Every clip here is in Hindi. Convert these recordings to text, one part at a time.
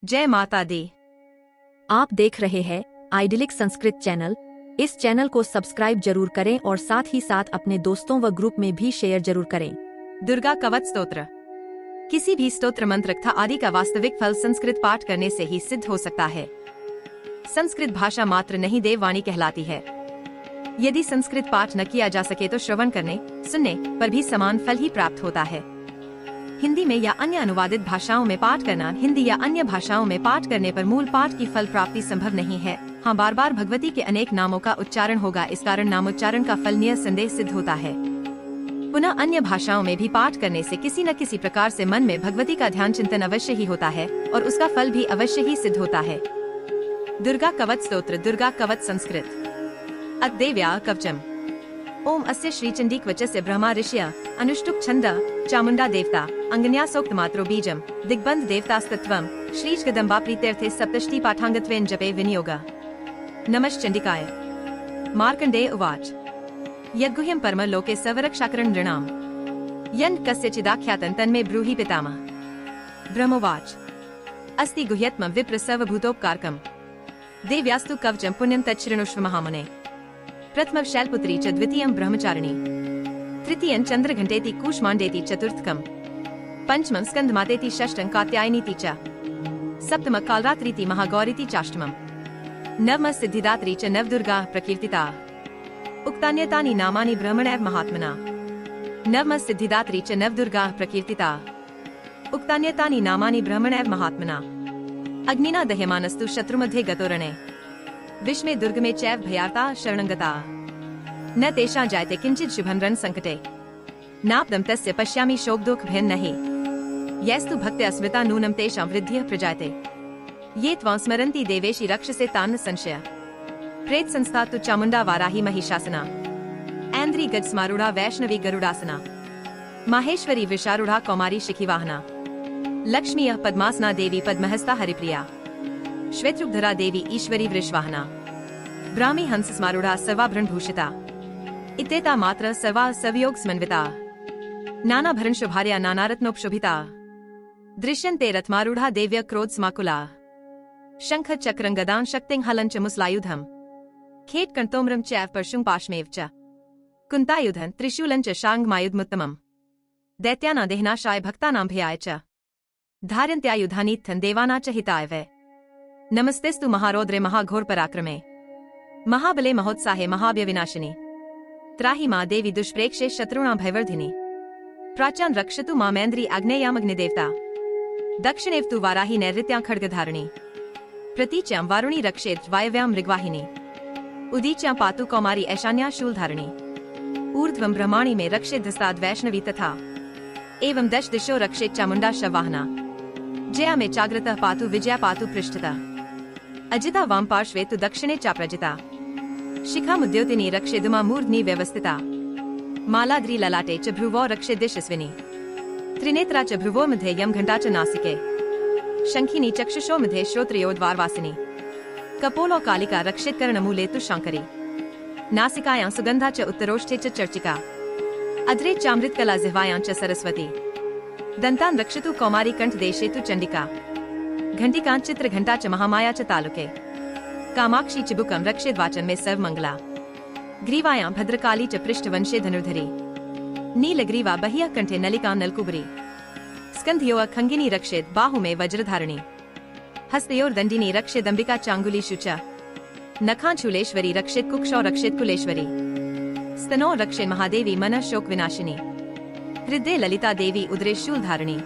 जय माता दी। आप देख रहे हैं आइडिलिक संस्कृत चैनल। इस चैनल को सब्सक्राइब जरूर करें और साथ ही साथ अपने दोस्तों व ग्रुप में भी शेयर जरूर करें। दुर्गा कवच स्तोत्र। किसी भी स्तोत्र मंत्र तथा आदि का वास्तविक फल संस्कृत पाठ करने से ही सिद्ध हो सकता है। संस्कृत भाषा मात्र नहीं देववाणी कहलाती है। यदि संस्कृत पाठ न किया जा सके तो श्रवण करने सुनने पर भी समान फल ही प्राप्त होता है। हिंदी में या अन्य अनुवादित भाषाओं में पाठ करना, हिंदी या अन्य भाषाओं में पाठ करने पर मूल पाठ की फल प्राप्ति संभव नहीं है। हाँ, बार बार भगवती के अनेक नामों का उच्चारण होगा, इस कारण नामोच्चारण का फल निसंदेह सिद्ध होता है। पुनः अन्य भाषाओं में भी पाठ करने से किसी न किसी प्रकार से मन में भगवती का ध्यान चिंतन अवश्य ही होता है और उसका फल भी अवश्य ही सिद्ध होता है। दुर्गा कवच स्तोत्र। दुर्गा कवच संस्कृत अद्देव्या कवचम। ओम अस्य श्रीचंडी कवचस्य ब्रह्मा ऋषय अनुष्टुप छंद चामुंडा देवता अंगन्यासोक्त मात्रो बीजम दिग्बंध देवतास्तत्वम श्रीजगदम्बा प्रीत्यर्थे सप्तष्टि पाठांगत्वेन जपे विनियोगा। नमश्चंडिकाय। मार्कंडेय उवाच यद्गुह्यं परम लोके सवरक्षाकरण नृणाम यन् कस्यचिदाख्यातं तन्मे ब्रूहि पितामह। ब्रह्मोवाच अस्ति गुह्यत्मं विप्र सर्वभूतोपकारकम् देव्यास्तु कवचं पुण्यं तच्छृणुष्व महामुने। प्रथमं शैलपुत्री च द्वितीयं ब्रह्मचारिणी तृतीयं चंद्रघंटेति कूष्मांडेति चतुर्थकम् पंचमं स्कंदमातेति षष्ठं कात्यायनीति च सप्तमं कालरात्रीति महागौरीति चाष्टमम् नवमं सिद्धिदात्री च नवदुर्गा प्रकीर्तिता। उक्तान्यतानि नामानि ब्रह्मणैव महात्मना। नवमं सिद्धिदात्री च नवदुर्गा प्रकीर्तिता। उक्तान्यतानि नामानि ब्रह्मणैव महात्मना। अग्निना दह्यमानस्तु शत्रुमध्ये गतोरणे विष्मे दुर्गमे चैव भयार्ता शरणंगता। न तेषां जायते किंचित् शुभं रण संकटे नापदं तस्य पश्यामि शोक दुख भेन नहि। यैस्तु भक्त्या स्मृता नूनं तेषां वृद्धिः प्रजायते ये त्वां स्मरन्ति देवेशि रक्षसे तान् संशय। प्रेत संस्था तु चामुंडा वाराही महिषासना ऐन्द्री गज स्मारूढ़ा वैष्णवी गरुड़ासना माहेश्वरी वृषारूढ़ा कौमारी शिखिवाहना लक्ष्मीयः पद्मासना देवी पद्महस्ता हरिप्रिया श्वेतरूपधरा देवी ईश्वरी वृषवाहना ब्राह्मी हंस स्मारूढ़ा सर्वाभरण भूषिता इत्येता मात्र सर्वा सवयोग समन्विता नानाभरण शुभार्या नानारत्नोपशोभिता दृश्यन्ते रथमारूढ़ा देव्य क्रोध समाकुला शंख चक्रं गदां शक्तिं हलं च मुसलायुधम् खेट कर्तोम्रं चैव परशुं पाशमेव च कुन्तायुधं त्रिशूलं च शांगमायुधमुत्तमम् दैत्यानां देहनाशाय भक्तानां भयाय च धारयन्त्यायुधानीत्थं देवानां च हिताय वै। नमस्तेस्तु महारौद्रे महाघोर पराक्रमे महाबले महोत्साहे महाभयविनाशिनी त्राहि मां देवी दुष्प्रेक्षे शत्रुणां भयवर्धिनी प्राच्यां रक्षतु मामेन्द्री आग्नेयामग्निदेवता दक्षिणेव तु वाराही नैऋत्यां खड्गधारिणी प्रतीच्यां वारुणी रक्षेत् वायव्यां मृगवाहिनी उदीच्यां पातु कौमारी ऐशान्या शूलधारिणी ऊर्ध्वं ब्रह्माणि में रक्षेत् धस्ताद् वैष्णवी तथा एवं दश दिशो रक्षेत् चामुंडा शवाहना जया में चाग्रतः पातु विजया पातु पृष्ठतः अजिता वाम पार्श्वे तु दक्षिणे चाप्रजिता शिखामुद्योतिनी रक्षेदुमा मूर्ध्नि व्यवस्थिता मालाद्री ललाटे च भ्रुवो रक्षे दिशस्विनी त्रिनेत्रा च भ्रुवो मध्ये यम घंटा च नासिके शंखिनी चक्षुषो मध्ये श्रोत्रयोद्वारवासिनी कपोलो कालिका रक्षित कर्णमूले तु शांकरी नासिकायां सुगंधा च उत्तरोष्ठे च चर्चिका अद्रे चामृतकला जिह्वायां च सरस्वती दंतान रक्षतु कौमारी कंठ देशे तु चंडिका घंटिकां चित्र घंटा च महामाया च तालुके कामाक्षी चिबुकम रक्षेद वाचन में सर्वमंगला ग्रीवायां भद्रकाली च पृष्ठवंशे धनुर्धरी नीलग्रीवा बहिया कंठे नलिका नलकुबरी स्कंधयो खंगिनी रक्षेद बाहु में वज्रधारिणी हस्तयोर दंडिनी रक्षेद अंबिका चांगुली शुचा नखांचूलेश्वरी रक्षेद कुक्षौ रक्षेद कुलेश्वरी स्तनो रक्षेद महादेवी मनः शोक विनाशिनी हृदय ललिता देवी उदरे शूलधारिणी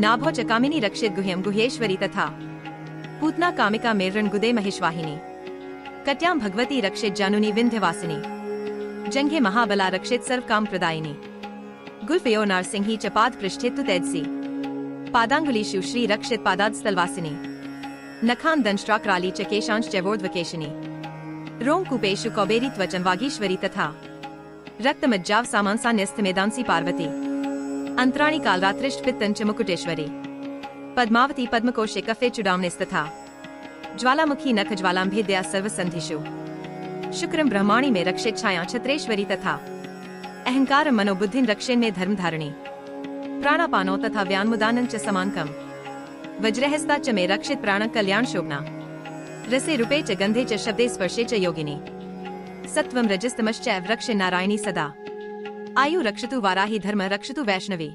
नाभो च कामिनी रक्षेत गुह्यं गुह्येश्वरी तथा पूतना कामिका मेरृण गुदे महेशवाहिनी कट्यां भगवती रक्षेत जानुनी विंध्यवासिनी जंघे महाबला रक्षेत सर्व काम प्रदायिनी गुल्फयो नारसिंही च पाद पृष्ठे तु तेजसी पादांगुलीषु श्री रक्षेत पादादस्थलवासिनी नखान दंष्ट्राक्राली च केशांश चैवोर्ध्वकेशिनी रोमकूपेषु कौबेरी त्वचं वागीश्वरी तथा रक्तमज्जाव सामांसा न्यस्त मेदांसी पार्वती अंतराणी कालरात्रिष्ट पित्तंच मुकुटेश्वरी पद्मावती पद्मकोशे कफे चुडामनेस्तथा ज्वालामुखी नख ज्वालांभेद्या सर्वसंधिषु शुक्रम ब्रह्माणी में रक्षित छाया छत्रेश्वरी तथा अहंकार मनोबुद्धिन रक्षेन में धर्मधारिणी प्राणापानो तथा व्यान्मुदानं च समानकम वज्रहस्ता च मे रक्षित प्राण कल्याण शोभना रसे रूपे च गंधे च शब्दे स्पर्शे च योगिनी सत्वं रजस्तमश्चैव रक्षे नारायणी सदा आयु रक्षतु वाराही धर्म रक्षतु वैष्णवी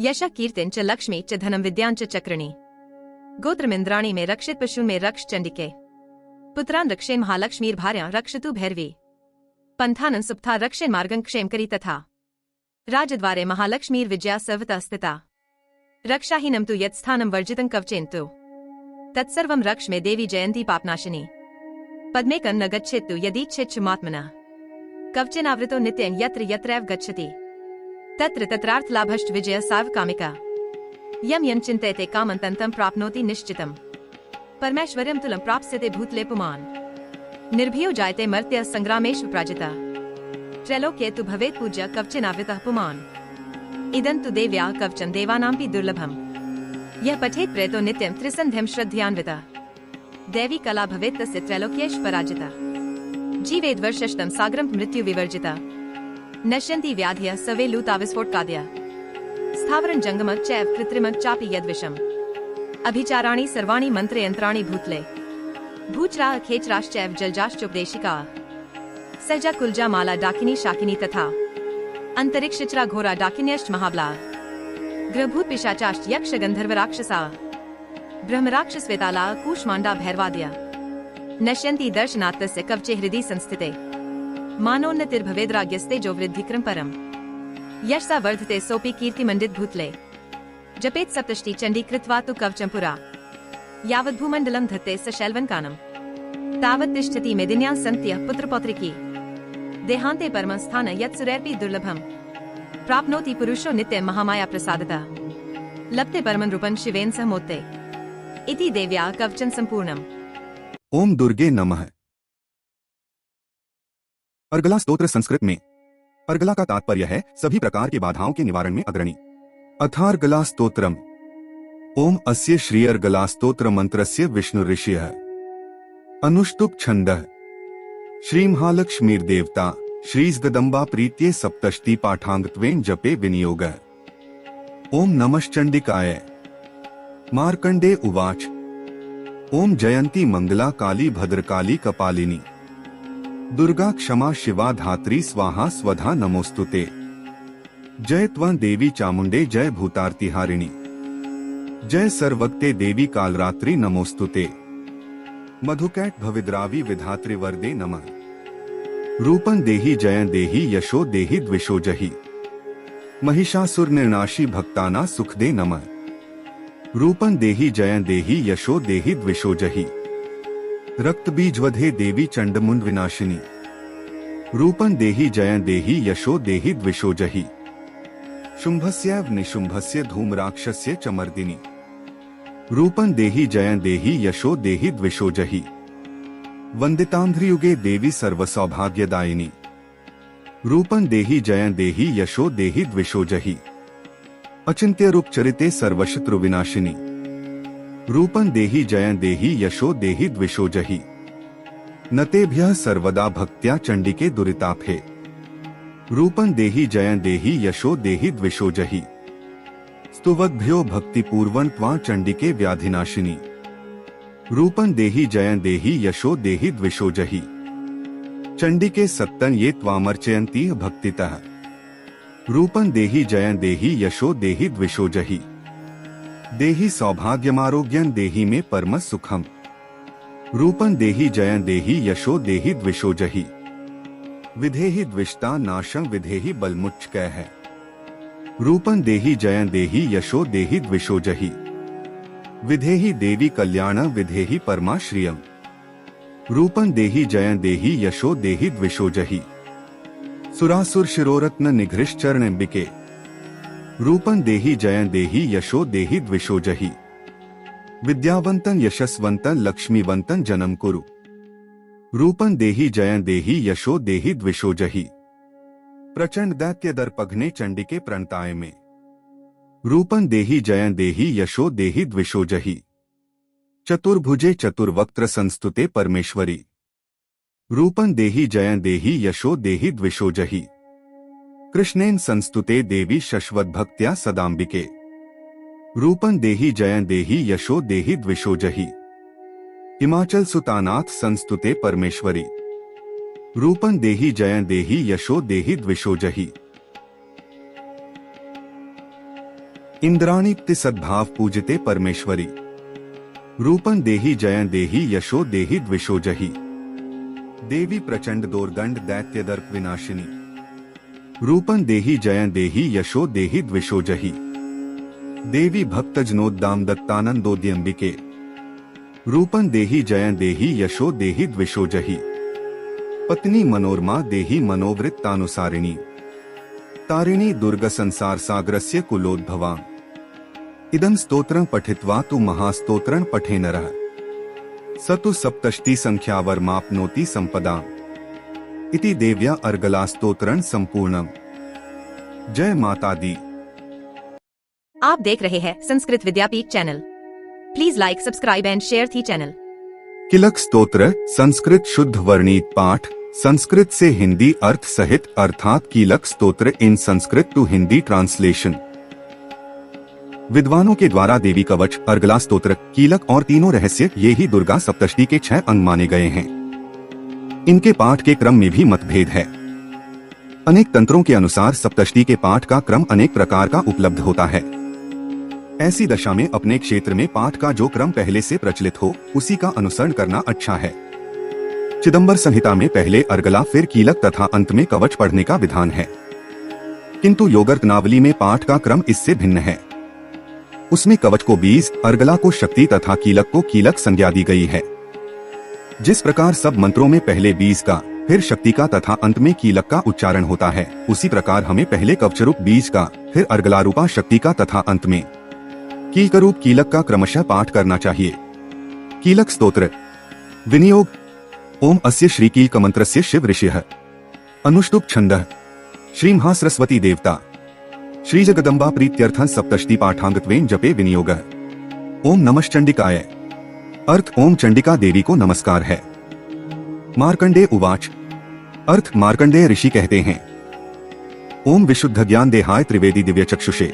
यश कीर्तिं च लक्ष्मी च धनं विद्यां च चक्रणी गोत्रमिन्द्राणी में रक्षित पशु में रक्ष चंडिके पुत्रान् रक्षे महालक्ष्मीर्भार्यां रक्षतु भैरवी पंथानं सुप्ता रक्षे मार्गं क्षेमकरी तथा राजद्वारे महालक्ष्मीर्विजया सर्वतः स्थिता रक्षाहीनं तु यत्स्थानं वर्जितं कवचेन तु तत्सर्वं रक्ष मे देवी जयन्ती पापनाशिनी पद्मे कन्न गच्छेत्तु यदीच्छेच्छुमात्मनः कवचेनावृतो नित्यं यत्र यत्रैव गच्छति तत्र तत्रार्थलाभश्च विजय सार्वकामिका यं यं चिन्तयते कामं तं प्राप्नोति निश्चितम् परमेश्वर्यं तुलं प्राप्स्यते भूतले पुमान् निर्भयो जायते मर्त्यः संग्रामेषु पराजितः त्रैलोक्ये तु भवेत् पूज्य कवचेनावृतः पुमान् इदं तु देव्याः कवचं देवानामपि दुर्लभम् यः पठेत् प्रेतो नित्यं त्रिसन्ध्यं श्रद्धयान्वितः दैवी कला भवेत् तस्य त्रैलोक्येषु पराजितः जीवेद् वर्षशतं सागरं मृत्यु विवर्जितः नश्यन्ति व्याधयः सर्वे लूताविस्फोटकादयः स्थावरं जङ्गमं चैव कृत्रिमं चापि यद्विषम् अभिचाराणि सर्वाणि मन्त्रयन्त्राणि भूतले भूचराः खेचराश्चैव जलजाश्चोपदेशिकाः सहजा कुलजा माला डाकिनी शाकिनी तथा अंतरिक्षचरा घोरा डाकिन्यश्च महाबलाः ग्रहभूत पिशाचाश्च यक्ष गंधर्व राक्षसाः ब्रह्मराक्षसवेतालाः कूष्माण्डा भैरवादयः नश्यन्ति दर्शनात् तस्य कवचे हृदि संस्थिते मानोन्नतिर्भवेद्राज्ञस्ते जो वृद्धिक्रम परम् यशसा वर्धते सोऽपि कीर्तिमण्डित भूतले जपेत् सप्तष्टि चण्डी कृत्वा तु कवचं पुरा यावद्भूमण्डलं धत्ते स शैल्वन्कानम् तावत् तिष्ठति मेदिन्याः सन्त्यः पुत्रपौत्रिकी देहान्ते परमं स्थान यत्सुरैरपि दुर्लभम् प्राप्नोति पुरुषो नित्यं महामाया प्रसादतः लभते परमं रूपं शिवेन सह मोत्ते इति देव्याः कवचं सम्पूर्णम्। ओम दुर्गे नमः। अर्गला स्तोत्र संस्कृत में अर्गला का तात्पर्य है सभी प्रकार की बाधाओं के निवारण में अग्रणी। अथार्गला स्तोत्रम। ओम अस्य श्री अर्गला स्तोत्र मंत्रस्य विष्णु ऋषिः अनुष्टुप छंदः श्री महालक्ष्मीर्देवता श्रीजगदम्बा प्रीत्ये सप्तष्टि पाठांगत्वेन जपे विनियोगः। ओम नमश्चंडिकाय। मार्कंडे उवाच ओम जयंती मंगला काली भद्रकाली कपालिनी दुर्गा क्षमा शिवा धात्री स्वाहा स्वधा नमोस्तुते। जय त्वं देवी चामुंडे जय भूतार्तिहारिणी जय सर्वक्ते देवी कालरात्रि नमोस्तुते। मधुकैट भविद्रावी विधात्री वरदे नमः। रूपं देहि जयं देहि यशो देहि द्विषो जहि महिषासुर निर्नाशी भक्ताना सुखदे नमः। रूपं देहि जयं देहि यशो देहि द्विषो जहि रक्त बीजवधे देवी चंडमुंड विनाशिनी रूपं देहि जयं देहि यशो देहि द्विषो जहि शुंभस्यैव निशुंभस्य धूम्राक्षस्य च मर्दिनी रूपं देहि जयं देहि यशो देहि द्विषो जहि वंदितांध्रियुगे देवी सर्वसौभाग्यदायिनी रूपं देहि जयं देहि यशो देहि द्विषो जहि अचिंत्य रूप चरिते सर्वशत्रु विनाशिनी रूपं देहि जयं देहि यशो देहि द्विषो जहि नतेभ्यः सर्वदा भक्त्या चंडिके दुरितापहे रूपं देहि जयं देहि यशो देहि द्विषो जहि स्तुवद्भ्यो भक्तिपूर्वं त्वां चंडिके व्याधिनाशिनी रूपं देहि जयं देहि यशो देहि द्विषो जहि चंडिके सत्तं ये त्वामर्चयन्ति भक्तितः रूपं देहि जयं देहि यशो देहि द्विषो जहि देहि सौभाग्यमारोग्यं देहि मे परम सुखम रूपं देहि जयं देहि यशो देहि द्विषो जहि विधेहि द्विषता नाशं विधेहि बलमुच्चकैः रूपं देहि जयं देहि यशो देहि द्विषो जहि विधेहि देवी कल्याण विधेहि परमाश्रियम् रूपं देहि जयं देहि यशो देहि द्विषो जहि सुरासुर शिरोरत्न निघृश्चरणंबिके रूपं देहि जयं देहि यशो देहि द्विषो जहि विद्यावन्तं यशस्वन्तं लक्ष्मीवन्तं जनं कुरु रूपं देहि जयं देहि यशो देहि द्विषो जहि प्रचंड दैत्य दर्पघ्ने चंडिके प्रणताय में रूपं देहि जयं देहि यशो देहि द्विषो जहि चतुर्भुजे चतुर्वक्त्र संस्तुते परमेश्वरी रूपं देहि जयं देहि यशो देहि द्विषो जहि कृष्णेन संस्तुते देवी शश्वद्भक्त्या सदाम्बिके रूपं देहि जयं देहि यशो देहि द्विषोजहि। हिमाचल सुतानाथ संस्तुते परमेश्वरी। रूपं देहि जयं देहि यशो देहि द्विषोजहि। इंद्राणीप्ति सद्भाव पूजिते परमेश्वरी। रूपं देहि जयं देहि यशो देहि द्विषोजहि। देवी प्रचंड दोर्दंड दैत्य दर्प विनाशिनी। रूपं देहि जयं देहि यशो देहि द्विषोजहि। देवी भक्तजनोद्दाम दत्तानंदोद्यंबिके। रूपं देहि जयं देहि यशो देहि द्विषोजहि। पत्नी मनोरमा देहि मनोवृत्तानुसारिणी। तारिणी दुर्ग संसार सागरस्य कुलोद्भवा। इदं स्तोत्रं पठित्वा तु महास्तोत्रं पठे नरः स तु सप्तष्टि संख्यावरमाप्नोति संपदाम्। इति देव्या अर्गला स्तोत्रं संपूर्णम्। जय माता दी। आप देख रहे हैं Sanskrit Vidyapeeth channel. Please like, subscribe and share the channel. Click स्तोत्र संस्कृत शुद्ध वर्णित पाठ, संस्कृत से हिंदी अर्थ सहित, अर्थात कीलक स्तोत्र इन संस्कृत टू हिंदी ट्रांसलेशन। विद्वानों के द्वारा देवी कवच, अर्गला स्तोत्र, कीलक और तीनों रहस्य ये ही दुर्गा सप्तष्टि के 6 अंग माने गए हैं। इनके पाठ के क्रम में भी मतभेद है। अनेक तंत्रों के अनुसार सप्तष्टि के पाठ का क्रम अनेक प्रकार का उपलब्ध होता है। ऐसी दशा में अपने क्षेत्र में पाठ का जो क्रम पहले से प्रचलित हो उसी का अनुसरण करना अच्छा है। चिदंबर संहिता में पहले अर्गला फिर कीलक तथा अंत में कवच पढ़ने का विधान है, किंतु योगरत्नावली में पाठ का क्रम इससे भिन्न है। उसमें कवच को बीज, अर्गला को शक्ति तथा कीलक को कीलक संज्ञा दी गई है। जिस प्रकार सब मंत्रों में पहले बीज का, फिर शक्ति का तथा अंत में कीलक का उच्चारण होता है, उसी प्रकार हमें पहले कवचरूप बीज का, फिर अर्गला रूपा शक्ति का तथा अंत में कीलकरूप कीलक का क्रमशः पाठ करना चाहिए। कीलक स्तोत्र विनियोग। ओम अस्य श्रीकीलक मंत्रस्य शिव ऋषिः। अनुष्टुप छंदः श्री महासरस्वती देवता। श्री जगदम्बा प्रीत्यर्थं सप्तष्टि पाठांगत्वेन जपे विनियोगः। ओम नमः चंडिकाय। अर्थ ओम चंडिका देवी को नमस्कार है। मार्कंडेय उवाच। अर्थ मार्कंडेय ऋषि कहते हैं, ओम विशुद्ध ज्ञान देहाय त्रिवेदी दिव्य चक्षुषे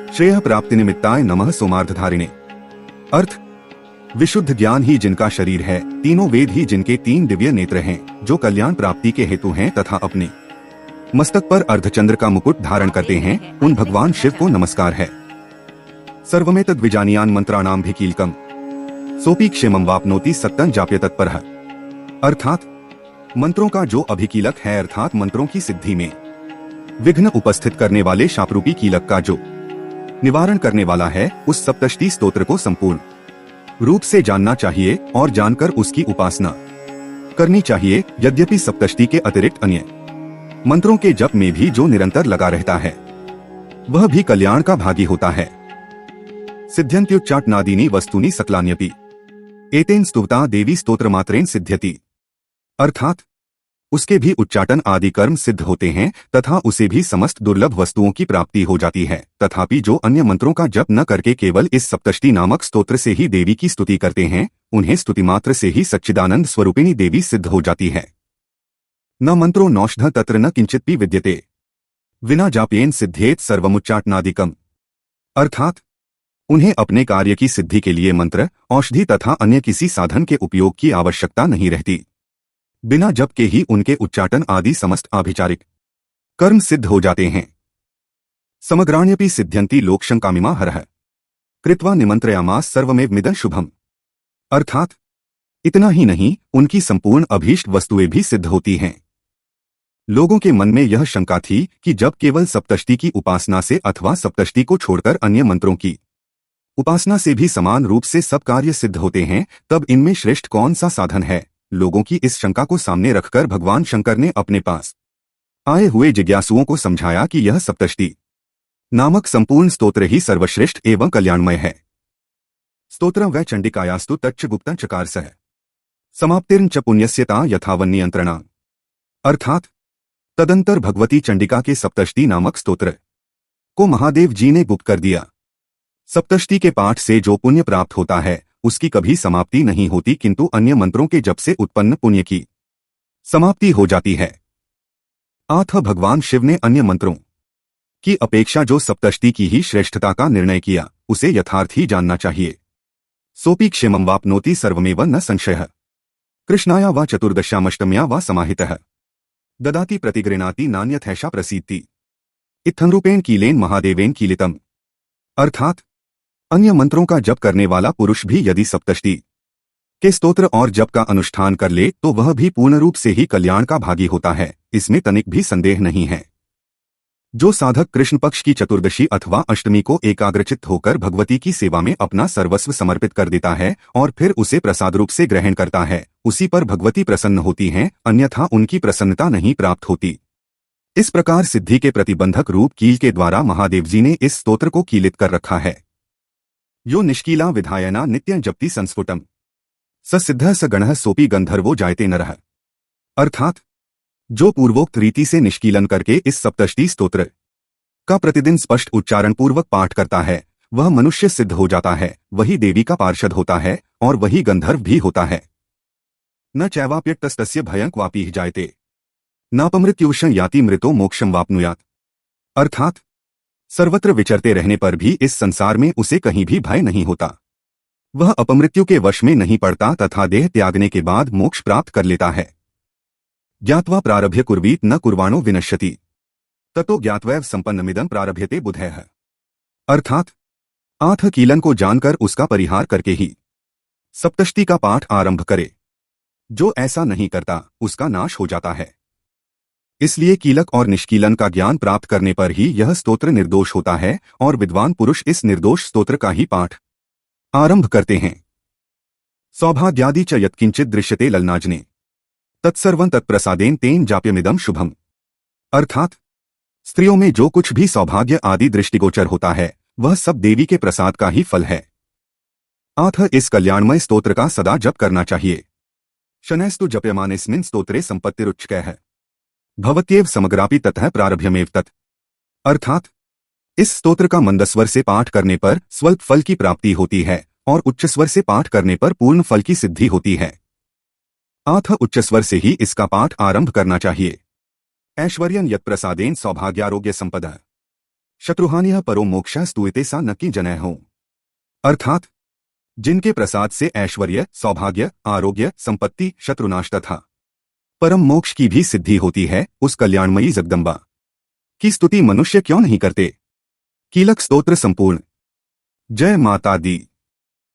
श्रेय प्राप्ति निमित्ताय नमः सोमार्धधारिणे। अर्थ विशुद्ध ज्ञान ही जिनका शरीर है, तीनों वेद ही जिनके 3 दिव्य नेत्र हैं, जो कल्याण प्राप्ति के हेतु हैं तथा अपने मस्तक पर अर्धचंद्र का मुकुट धारण करते हैं, उन भगवान शिव को नमस्कार है। सर्वमेतद् विजानीयान् मंत्राणां भी कीलकम् सोपि क्षेमं वाप्नोति सत्तं जाप्य तत्परः। अर्थात मंत्रों का जो अभिकीलक है, अर्थात मंत्रों की सिद्धि में विघ्न उपस्थित करने वाले शापरूपी कीलक का जो निवारण करने वाला है, उस सप्तष्टि स्तोत्र को संपूर्ण रूप से जानना चाहिए और जानकर उसकी उपासना करनी चाहिए। यद्यपि सप्तष्टि के अतिरिक्त अन्य मंत्रों के जप में भी जो निरंतर लगा रहता है, वह भी कल्याण का भागी होता है। सिद्ध्यन्त्युच्चाटनादीनि वस्तूनि सकलान्यपि एतेन स्तुता देवी स्तोत्र मात्रेण सिद्ध्यति। अर्थात उसके भी उच्चाटन आदि कर्म सिद्ध होते हैं तथा उसे भी समस्त दुर्लभ वस्तुओं की प्राप्ति हो जाती है। तथापि जो अन्य मंत्रों का जप न करके केवल इस सप्तष्टि नामक स्तोत्र से ही देवी की स्तुति करते हैं, उन्हें स्तुति मात्र से ही सच्चिदानंद स्वरूपिणी देवी सिद्ध हो जाती है। न मंत्रो नौषध तत्र न किंचिदपि विद्यते विना जाप्येन सिद्धेत सर्वमुच्चाटनादिकम्। अर्थात उन्हें अपने कार्य की सिद्धि के लिए मंत्र, औषधि तथा अन्य किसी साधन के उपयोग की आवश्यकता नहीं रहती। बिना जप के ही उनके उच्चाटन आदि समस्त आभिचारिक कर्म सिद्ध हो जाते हैं। समग्राण्यपि सिद्ध्यन्ति लोकशंकामिमा हरः कृत्वा निमंत्रयामास सर्वमेव मिदं शुभम्। अर्थात इतना ही नहीं, उनकी संपूर्ण अभीष्ट वस्तुएं भी सिद्ध होती हैं। लोगों के मन में यह शंका थी कि जब केवल सप्तष्टि की उपासना से अथवा सप्तष्टि को छोड़कर अन्य मंत्रों की उपासना से भी समान रूप से सब कार्य सिद्ध होते हैं, तब इनमें श्रेष्ठ कौन सा साधन है। लोगों की इस शंका को सामने रखकर भगवान शंकर ने अपने पास आए हुए जिज्ञासुओं को समझाया कि यह सप्तष्टि नामक संपूर्ण स्तोत्र ही सर्वश्रेष्ठ एवं कल्याणमय है। स्तोत्रं वै चंडिकायास्तु तच्च गुप्तं चकारसः समाप्तिर्न च पुण्यस्यता यथावन्नियंत्रणा। अर्थात तदंतर भगवती चंडिका के सप्तष्टि नामक स्तोत्र को महादेव जी ने गुप्त कर दिया। सप्तष्टि के पाठ से जो पुण्य प्राप्त होता है उसकी कभी समाप्ति नहीं होती, किंतु अन्य मंत्रों के जप से उत्पन्न पुण्य की समाप्ति हो जाती है। आठ भगवान शिव ने अन्य मंत्रों की अपेक्षा जो सप्तष्टि की ही श्रेष्ठता का निर्णय किया, उसे यथार्थ ही जानना चाहिए। सोपी क्षेमं वाप्नोति सर्वमेव न संशयः। कृष्णाया वा चतुर्दश्यामष्टम्या वा समाहितः ददाति प्रतिगृणाति नान्यथैषा प्रसीदति। इत्थंरूपेण कीलेन महादेवेन कीलितम। अर्थात अन्य मंत्रों का जप करने वाला पुरुष भी यदि सप्तष्टि के स्तोत्र और जप का अनुष्ठान कर ले तो वह भी पूर्ण रूप से ही कल्याण का भागी होता है, इसमें तनिक भी संदेह नहीं है। जो साधक कृष्ण पक्ष की चतुर्दशी अथवा अष्टमी को एकाग्रचित्त होकर भगवती की सेवा में अपना सर्वस्व समर्पित कर देता है और फिर उसे प्रसाद रूप से ग्रहण करता है, उसी पर भगवती प्रसन्न होती हैं, अन्यथा उनकी प्रसन्नता नहीं प्राप्त होती। इस प्रकार सिद्धि के प्रतिबंधक रूप कील के द्वारा महादेव जी ने इस स्तोत्र को कीलित कर रखा है। यो निष्कीला विधायना नित्यं जप्ति संस्फुटम स सिद्धः स गणः सोपी गंधर्वो जायते नरः। अर्थात जो पूर्वोक्त रीति से निष्कीलन करके इस सप्तष्टि स्तोत्र का प्रतिदिन स्पष्ट उच्चारण पूर्वक पाठ करता है, वह मनुष्य सिद्ध हो जाता है, वही देवी का पार्षद होता है और वही गंधर्व भी होता है। न चैवाप्यक्तस्तस्य भयं क्वापीह जायते नापमृत्युवशं याति मृतो मोक्षं वाप्नुयात्। अर्थात सर्वत्र विचरते रहने पर भी इस संसार में उसे कहीं भी भय नहीं होता, वह अपमृत्यु के वश में नहीं पड़ता तथा देह त्यागने के बाद मोक्ष प्राप्त कर लेता है। ज्ञात्वा प्रारभ्य कुर्वीत न कुर्वाणो विनश्यति ततो ज्ञात्वैव संपन्नमिदं प्रारभ्यते बुधैः। अर्थात आठ कीलन को जानकर उसका परिहार करके ही सप्तष्टि का पाठ आरंभ करे, जो ऐसा नहीं करता उसका नाश हो जाता है। इसलिए कीलक और निष्कीलन का ज्ञान प्राप्त करने पर ही यह स्तोत्र निर्दोष होता है और विद्वान पुरुष इस निर्दोष स्तोत्र का ही पाठ आरंभ करते हैं। सौभाग्यादि च यत्किंचित् दृश्यते ललनाजने तत्सर्वं तत्प्रसादेन तेन जाप्यमिदं शुभम। अर्थात स्त्रियों में जो कुछ भी सौभाग्य आदि दृष्टिगोचर होता है वह सब देवी के प्रसाद का ही फल है। अतः इस कल्याणमय स्तोत्र का सदा जप करना चाहिए। शनैस्तु जप्यमानेस्मिन् स्तोत्रे संपत्तिरुच्चकैः भवत्येव समग्रापि ततः प्रारभ्यमेव तत्। अर्थात इस स्तोत्र का मंदस्वर से पाठ करने पर स्वल्प फल की प्राप्ति होती है और उच्च स्वर से पाठ करने पर पूर्ण फल की सिद्धि होती है। अतः उच्च स्वर से ही इसका पाठ आरंभ करना चाहिए। ऐश्वर्यं यत्प्रसादेन सौभाग्यारोग्य संपदः शत्रुहान्यः परो मोक्षः स्तूयते सा न कि जनैः हो। अर्थात जिनके प्रसाद से ऐश्वर्य, सौभाग्य, आरोग्य, संपत्ति, शत्रुनाश तथा परम मोक्ष की भी सिद्धि होती है, उस कल्याणमयी जगदम्बा की स्तुति मनुष्य क्यों नहीं करते। कीलक स्तोत्र संपूर्ण। जय माता दी।